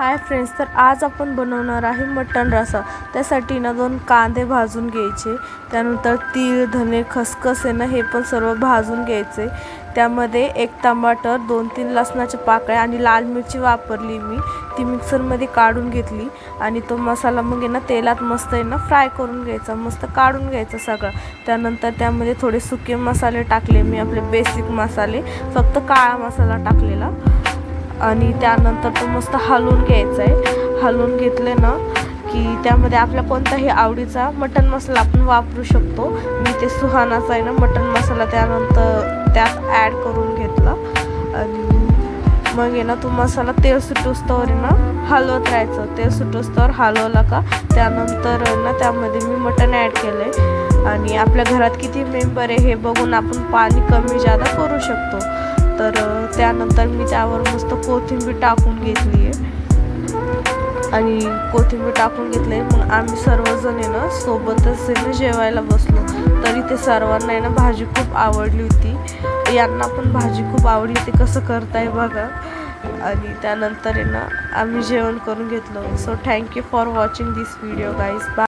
Hi friends, तर आज आपण बनवणार आहे मटण रस्सा। त्यासाठी ना 2 कांदे भाजून घ्यायचे, त्यानंतर तीळ, धने, खसखस आहे ना हे पण सर्व भाजून घ्यायचे। त्यामध्ये 1 टमाटर, 2-3 लसणाच्या पाकळ्या आणि लाल मिरची वापरली मी, ती मिक्सरमध्ये काढून घेतली आणि तो मसाला मग आहे ना तेलात मस्त आहे ना फ्राय करून घ्यायचा, मस्त काढून घ्यायचा सगळं। त्यानंतर त्यामध्ये थोडे सुके मसाले टाकले मी, आपले बेसिक मसाले, फक्त काळा मसाला टाकलेला आणि त्यानंतर तो मस्त हलवून घ्यायचा आहे। हलवून घेतले ना की त्यामध्ये आपल्या कोणताही आवडीचा मटण मसाला आपण वापरू शकतो। मी ते सुहानाचा आहे ना मटण मसाला त्यानंतर त्यात ॲड करून घेतला आणि मग आहे ना तो मसाला तेल सुटोस्तवर ना हलवत राहायचं। तेल सुटोस्तवर हलवला का त्यानंतर ना त्यामध्ये मी मटण ॲड केलं आहे आणि आपल्या घरात किती मेंबर आहे हे बघून आपण पाणी कमी जादा करू शकतो। तर त्यानंतर मी त्यावर मस्त कोथिंबीर टाकून घेतली आहे आणि कोथिंबीर टाकून घेतली। मग आम्ही सर्वजण आहे ना सोबतच आहे ना जेवायला बसलो। तरी ते सर्वांना आहे ना भाजी खूप आवडली होती, यांना पण भाजी खूप आवडली, ते कसं करताय बघा। आणि त्यानंतर आहे ना आम्ही जेवण करून घेतलं। So thank you for watching this video guys.